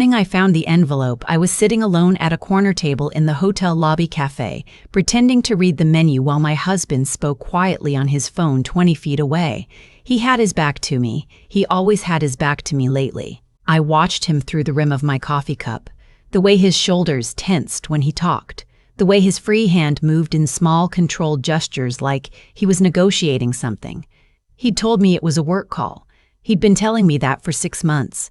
morning I found the envelope, I was sitting alone at a corner table in the hotel lobby cafe, pretending to read the menu while my husband spoke quietly on his phone 20 feet away. He had his back to me. He always had his back to me lately. I watched him through the rim of my coffee cup, the way his shoulders tensed when he talked, the way his free hand moved in small, controlled gestures like he was negotiating something. He'd told me it was a work call. He'd been telling me that for 6 months.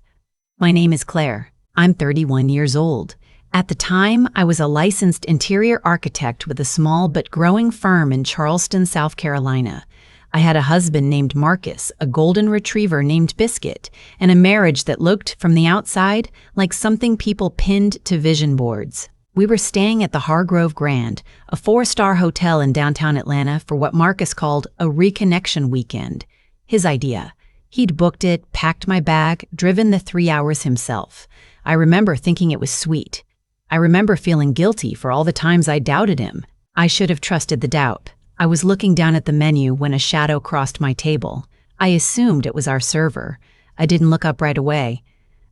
My name is Claire. I'm 31 years old. At the time, I was a licensed interior architect with a small but growing firm in Charleston, South Carolina. I had a husband named Marcus, a golden retriever named Biscuit, and a marriage that looked, from the outside, like something people pinned to vision boards. We were staying at the Hargrove Grand, a 4-star hotel in downtown Atlanta, for what Marcus called a reconnection weekend. His idea. He'd booked it, packed my bag, driven the 3 hours himself. I remember thinking it was sweet. I remember feeling guilty for all the times I doubted him. I should have trusted the doubt. I was looking down at the menu when a shadow crossed my table. I assumed it was our server. I didn't look up right away.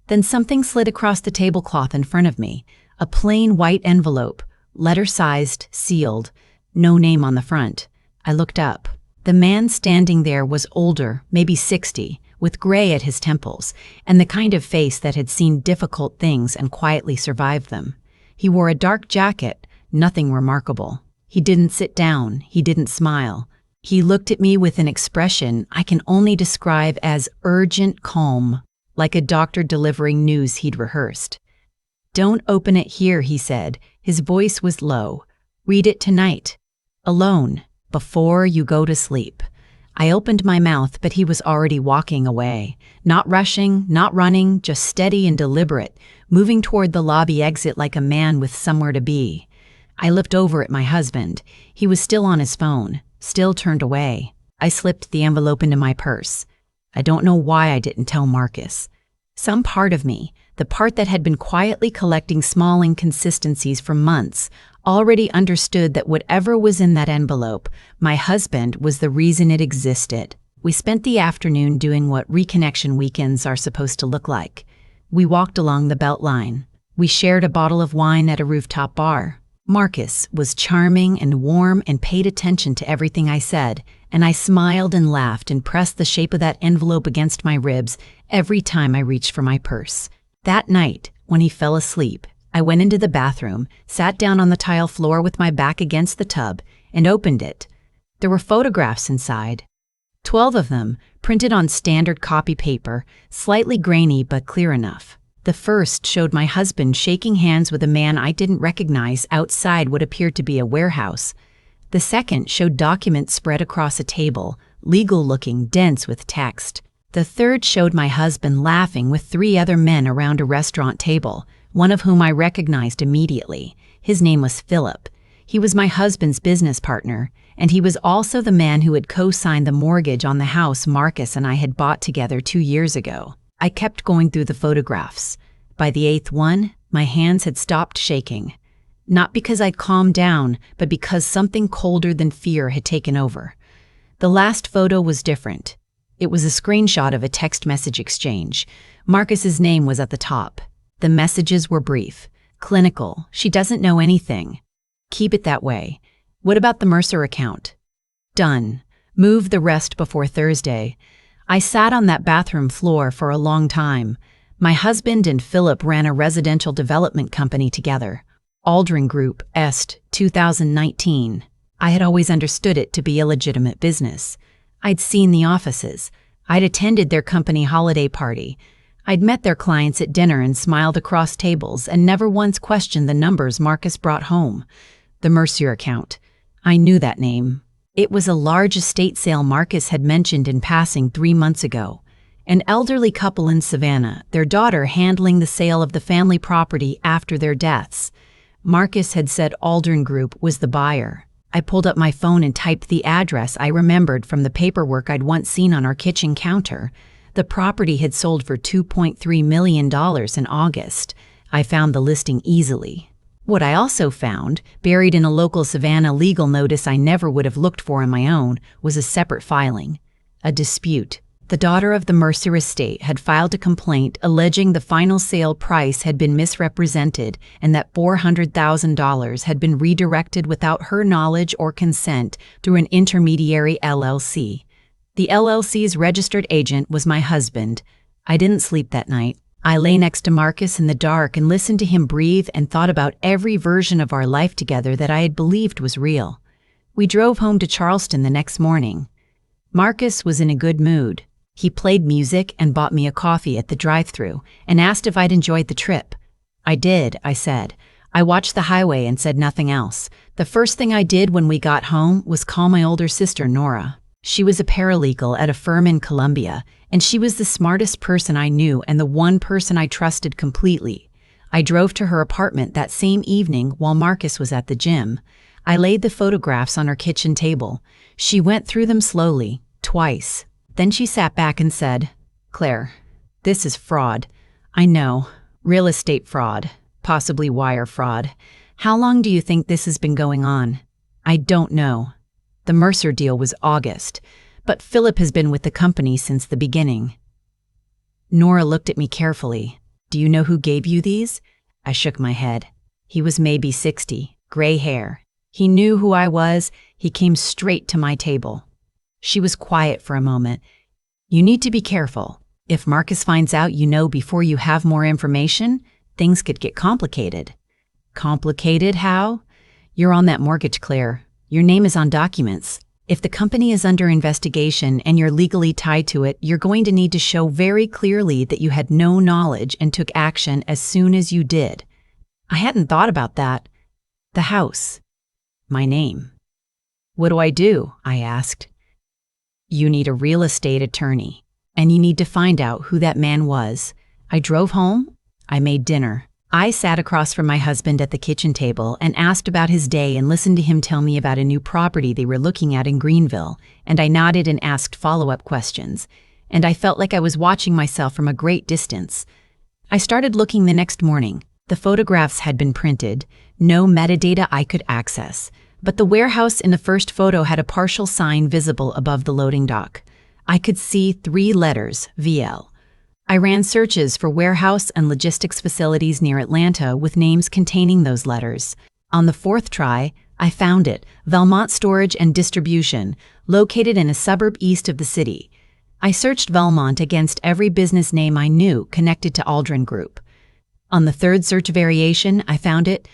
Then something slid across the tablecloth in front of me. A plain white envelope, letter-sized, sealed, no name on the front. I looked up. The man standing there was older, maybe 60, with gray at his temples, and the kind of face that had seen difficult things and quietly survived them. He wore a dark jacket, nothing remarkable. He didn't sit down, he didn't smile. He looked at me with an expression I can only describe as urgent calm, like a doctor delivering news he'd rehearsed. "Don't open it here," he said. His voice was low. "Read it tonight. Alone. Before you go to sleep." I opened my mouth, but he was already walking away. Not rushing, not running, just steady and deliberate, moving toward the lobby exit like a man with somewhere to be. I looked over at my husband. He was still on his phone, still turned away. I slipped the envelope into my purse. I don't know why I didn't tell Marcus. Some part of me, the part that had been quietly collecting small inconsistencies for months, already understood that whatever was in that envelope, my husband was the reason it existed. We spent the afternoon doing what reconnection weekends are supposed to look like. We walked along the Beltline. We shared a bottle of wine at a rooftop bar. Marcus was charming and warm and paid attention to everything I said, and I smiled and laughed and pressed the shape of that envelope against my ribs every time I reached for my purse. That night, when he fell asleep, I went into the bathroom, sat down on the tile floor with my back against the tub, and opened it. There were photographs inside. 12 of them, printed on standard copy paper, slightly grainy but clear enough. The first showed my husband shaking hands with a man I didn't recognize outside what appeared to be a warehouse. The second showed documents spread across a table, legal-looking, dense with text. The third showed my husband laughing with 3 other men around a restaurant table, one of whom I recognized immediately. His name was Philip. He was my husband's business partner, and he was also the man who had co-signed the mortgage on the house Marcus and I had bought together 2 years ago. I kept going through the photographs. By the 8th one, my hands had stopped shaking. Not because I'd calmed down, but because something colder than fear had taken over. The last photo was different. It was a screenshot of a text message exchange. Marcus's name was at the top. The messages were brief. Clinical. She doesn't know anything. Keep it that way. What about the Mercer account? Done. Move the rest before Thursday. I sat on that bathroom floor for a long time. My husband and Philip ran a residential development company together. Aldrin Group, Est, 2019. I had always understood it to be a legitimate business. I'd seen the offices. I'd attended their company holiday party. I'd met their clients at dinner and smiled across tables and never once questioned the numbers Marcus brought home. The Mercer account. I knew that name. It was a large estate sale Marcus had mentioned in passing 3 months ago. An elderly couple in Savannah, their daughter handling the sale of the family property after their deaths. Marcus had said Aldrin Group was the buyer. I pulled up my phone and typed the address I remembered from the paperwork I'd once seen on our kitchen counter. The property had sold for $2.3 million in August. I found the listing easily. What I also found, buried in a local Savannah legal notice I never would have looked for on my own, was a separate filing. A dispute. The daughter of the Mercer estate had filed a complaint alleging the final sale price had been misrepresented and that $400,000 had been redirected without her knowledge or consent through an intermediary LLC. The LLC's registered agent was my husband. I didn't sleep that night. I lay next to Marcus in the dark and listened to him breathe and thought about every version of our life together that I had believed was real. We drove home to Charleston the next morning. Marcus was in a good mood. He played music and bought me a coffee at the drive-thru and asked if I'd enjoyed the trip. I did, I said. I watched the highway and said nothing else. The first thing I did when we got home was call my older sister, Nora. She was a paralegal at a firm in Columbia, and she was the smartest person I knew and the one person I trusted completely. I drove to her apartment that same evening while Marcus was at the gym. I laid the photographs on her kitchen table. She went through them slowly, twice. Then she sat back and said, "Claire, this is fraud. I know. Real estate fraud. Possibly wire fraud. How long do you think this has been going on?" "I don't know. The Mercer deal was August, but Philip has been with the company since the beginning." Nora looked at me carefully. "Do you know who gave you these?" I shook my head. He was maybe 60, gray hair. He knew who I was. He came straight to my table. She was quiet for a moment. "You need to be careful. If Marcus finds out you know before you have more information, things could get complicated." "Complicated how?" "You're on that mortgage, Claire. Your name is on documents. If the company is under investigation and you're legally tied to it, you're going to need to show very clearly that you had no knowledge and took action as soon as you did." "I hadn't thought about that." "The house." "My name." "What do I do?" I asked. "You need a real estate attorney, and you need to find out who that man was." I drove home. I made dinner. I sat across from my husband at the kitchen table and asked about his day and listened to him tell me about a new property they were looking at in Greenville, and I nodded and asked follow-up questions, and I felt like I was watching myself from a great distance. I started looking the next morning. The photographs had been printed, no metadata I could access, but the warehouse in the first photo had a partial sign visible above the loading dock. I could see 3 letters, VL. I ran searches for warehouse and logistics facilities near Atlanta with names containing those letters. On the 4th try, I found it, Valmont Storage and Distribution, located in a suburb east of the city. I searched Valmont against every business name I knew connected to Aldrin Group. On the 3rd search variation, I found it,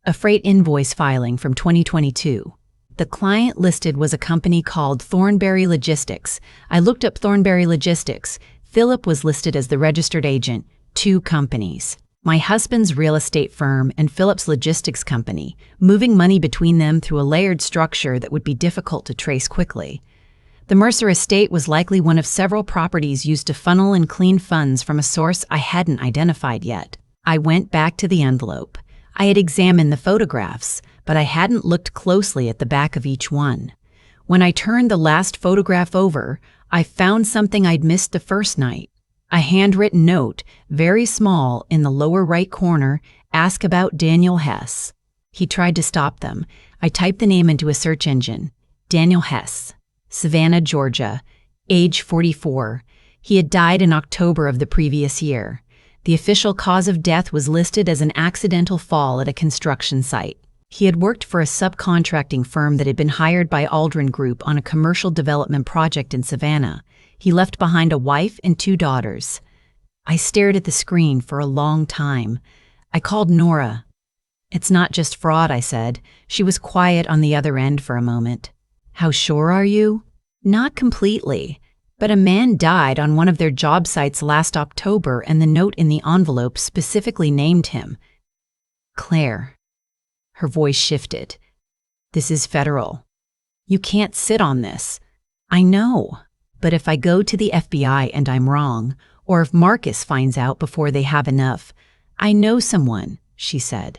a freight invoice filing from 2022. The client listed was a company called Thornberry Logistics. I looked up Thornberry Logistics. Philip was listed as the registered agent, 2 companies. My husband's real estate firm and Philip's logistics company, moving money between them through a layered structure that would be difficult to trace quickly. The Mercer estate was likely one of several properties used to funnel and clean funds from a source I hadn't identified yet. I went back to the envelope. I had examined the photographs, but I hadn't looked closely at the back of each one. When I turned the last photograph over, I found something I'd missed the first night. A handwritten note, very small, in the lower right corner, "Ask about Daniel Hess." He tried to stop them. I typed the name into a search engine. Daniel Hess, Savannah, Georgia, age 44. He had died in October of the previous year. The official cause of death was listed as an accidental fall at a construction site. He had worked for a subcontracting firm that had been hired by Aldrin Group on a commercial development project in Savannah. He left behind a wife and 2 daughters. I stared at the screen for a long time. I called Nora. "It's not just fraud," I said. She was quiet on the other end for a moment. "How sure are you?" "Not completely, but a man died on one of their job sites last October and the note in the envelope specifically named him." "Claire." Her voice shifted. "This is federal. You can't sit on this." "I know, but if I go to the FBI and I'm wrong, or if Marcus finds out before they have enough—" "I know someone," she said.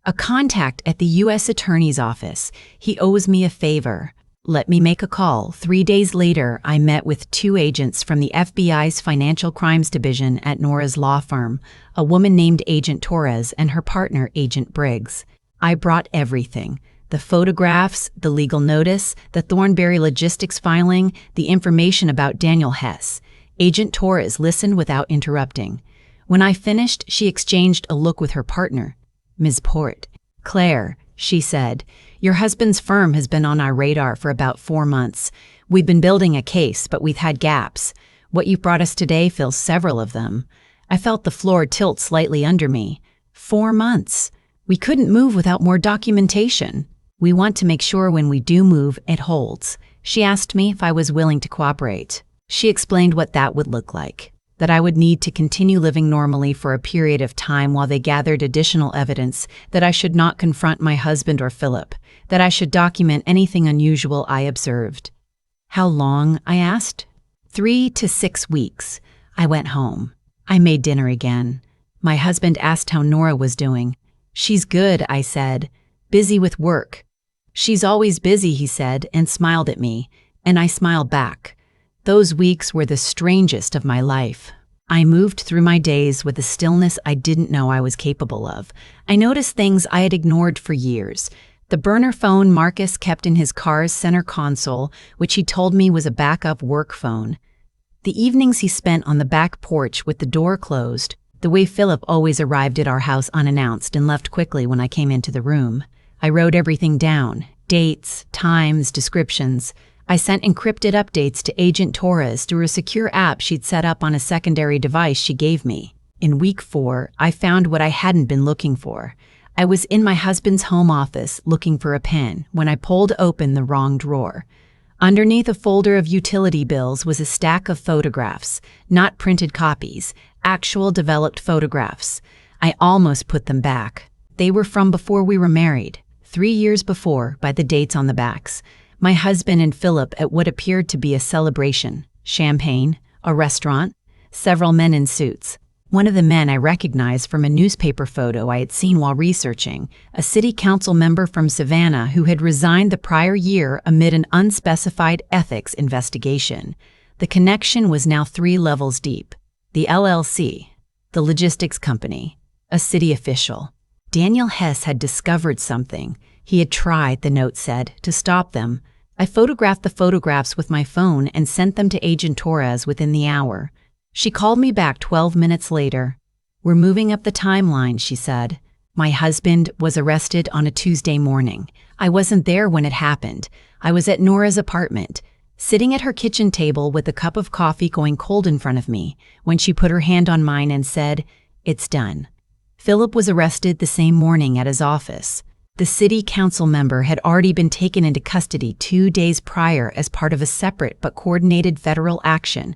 "A contact at the U.S. Attorney's Office. He owes me a favor. Let me make a call." 3 days later, I met with 2 agents from the FBI's Financial Crimes Division at Nora's law firm, a woman named Agent Torres and her partner, Agent Briggs. I brought everything: The photographs, the legal notice, the Thornberry logistics filing, the information about Daniel Hess. Agent Torres listened without interrupting. When I finished, she exchanged a look with her partner. Ms. Port. Claire, she said, your husband's firm has been on our radar for about 4 months. We've been building a case, but we've had gaps. What you've brought us today fills several of them. I felt the floor tilt slightly under me. 4 months. We couldn't move without more documentation. We want to make sure when we do move, it holds. She asked me if I was willing to cooperate. She explained what that would look like, that I would need to continue living normally for a period of time while they gathered additional evidence, that I should not confront my husband or Philip, that I should document anything unusual I observed. How long? I asked. 3 to 6 weeks. I went home. I made dinner again. My husband asked how Nora was doing. She's good, I said. Busy with work. She's always busy, he said, and smiled at me, and I smiled back. Those weeks were the strangest of my life. I moved through my days with a stillness I didn't know I was capable of. I noticed things I had ignored for years. The burner phone Marcus kept in his car's center console, which he told me was a backup work phone. The evenings he spent on the back porch with the door closed, the way Philip always arrived at our house unannounced and left quickly when I came into the room. I wrote everything down, dates, times, descriptions. I sent encrypted updates to Agent Torres through a secure app she'd set up on a secondary device she gave me. In week 4, I found what I hadn't been looking for. I was in my husband's home office looking for a pen when I pulled open the wrong drawer. Underneath a folder of utility bills was a stack of photographs, not printed copies, actual developed photographs. I almost put them back. They were from before we were married, 3 years before by the dates on the backs. My husband and Philip at what appeared to be a celebration, champagne, a restaurant, several men in suits. One of the men I recognized from a newspaper photo I had seen while researching, a city council member from Savannah who had resigned the prior year amid an unspecified ethics investigation. The connection was now 3 levels deep. The LLC, the logistics company, a city official. Daniel Hess had discovered something. He had tried, the note said, to stop them. I photographed the photographs with my phone and sent them to Agent Torres within the hour. She called me back 12 minutes later. We're moving up the timeline, she said. My husband was arrested on a Tuesday morning. I wasn't there when it happened. I was at Nora's apartment, sitting at her kitchen table with a cup of coffee going cold in front of me, when she put her hand on mine and said, "It's done." Philip was arrested the same morning at his office. The city council member had already been taken into custody 2 days prior as part of a separate but coordinated federal action.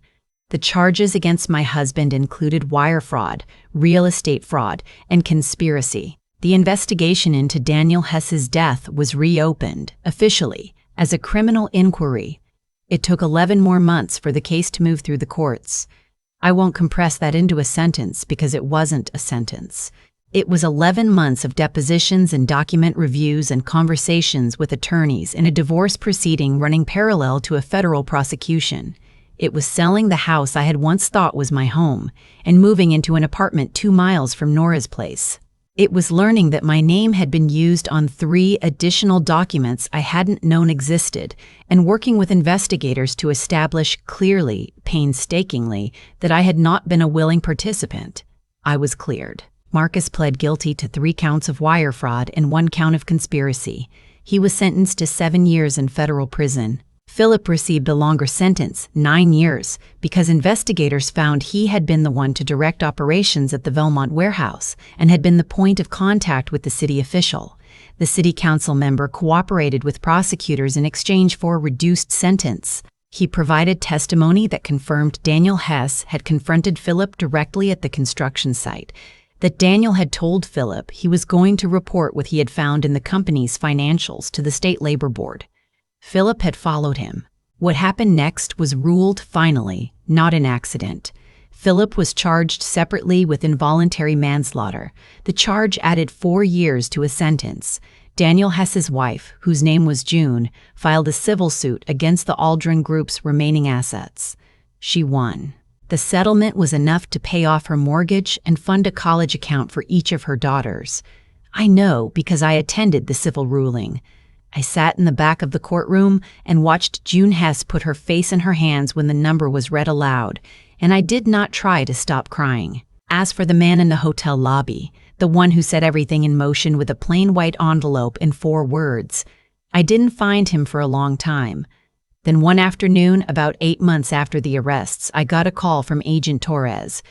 The charges against my husband included wire fraud, real estate fraud, and conspiracy. The investigation into Daniel Hess's death was reopened, officially, as a criminal inquiry. It took 11 more months for the case to move through the courts. I won't compress that into a sentence because it wasn't a sentence. It was 11 months of depositions and document reviews and conversations with attorneys in a divorce proceeding running parallel to a federal prosecution. It was selling the house I had once thought was my home and moving into an apartment 2 miles from Nora's place. It was learning that my name had been used on 3 additional documents I hadn't known existed and working with investigators to establish clearly, painstakingly, that I had not been a willing participant. I was cleared. Marcus pled guilty to 3 counts of wire fraud and 1 count of conspiracy. He was sentenced to 7 years in federal prison. Philip received a longer sentence, 9 years, because investigators found he had been the one to direct operations at the Belmont warehouse and had been the point of contact with the city official. The city council member cooperated with prosecutors in exchange for a reduced sentence. He provided testimony that confirmed Daniel Hess had confronted Philip directly at the construction site, that Daniel had told Philip he was going to report what he had found in the company's financials to the state labor board. Philip had followed him. What happened next was ruled finally not an accident. Philip was charged separately with involuntary manslaughter. The charge added 4 years to his sentence. Daniel Hess's wife, whose name was June, filed a civil suit against the Aldrin Group's remaining assets. She won. The settlement was enough to pay off her mortgage and fund a college account for each of her daughters. I know because I attended the civil ruling. I sat in the back of the courtroom and watched June Hess put her face in her hands when the number was read aloud, and I did not try to stop crying. As for the man in the hotel lobby, the one who set everything in motion with a plain white envelope and 4 words, I didn't find him for a long time. Then one afternoon, about 8 months after the arrests, I got a call from Agent Torres.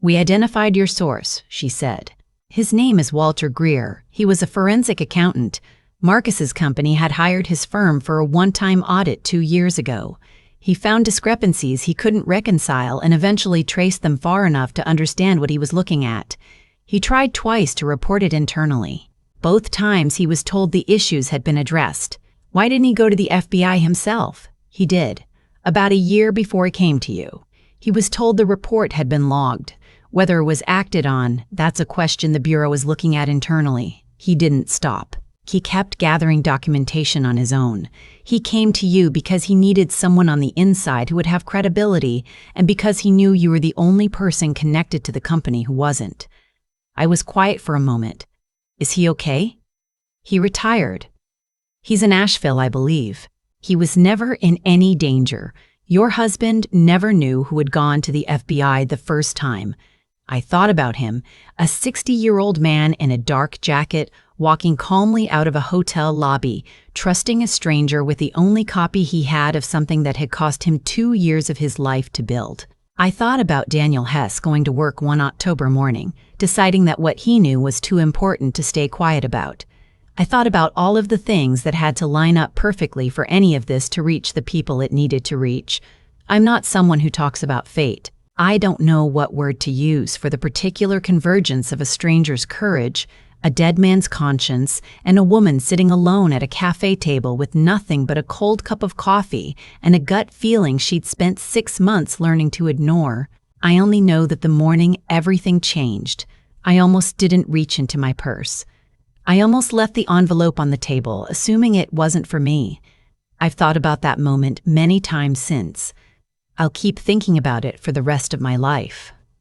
"We identified your source," she said. "His name is Walter Greer. He was a forensic accountant. Marcus's company had hired his firm for a one-time audit 2 years ago. He found discrepancies he couldn't reconcile and eventually traced them far enough to understand what he was looking at. He tried twice to report it internally. Both times he was told the issues had been addressed. Why didn't he go to the FBI himself? He did. About a year before he came to you. He was told the report had been logged. Whether it was acted on, that's a question the Bureau is looking at internally. He didn't stop. He kept gathering documentation on his own. He came to you because he needed someone on the inside who would have credibility and because he knew you were the only person connected to the company who wasn't." I was quiet for a moment. "Is he okay?" "He retired. He's in Asheville, I believe. He was never in any danger. Your husband never knew who had gone to the FBI the first time." I thought about him, a 60-year-old man in a dark jacket, walking calmly out of a hotel lobby, trusting a stranger with the only copy he had of something that had cost him 2 years of his life to build. I thought about Daniel Hess going to work one October morning, deciding that what he knew was too important to stay quiet about. I thought about all of the things that had to line up perfectly for any of this to reach the people it needed to reach. I'm not someone who talks about fate. I don't know what word to use for the particular convergence of a stranger's courage, a dead man's conscience, and a woman sitting alone at a cafe table with nothing but a cold cup of coffee and a gut feeling she'd spent 6 months learning to ignore. I only know that the morning everything changed. I almost didn't reach into my purse. I almost left the envelope on the table, assuming it wasn't for me. I've thought about that moment many times since. I'll keep thinking about it for the rest of my life.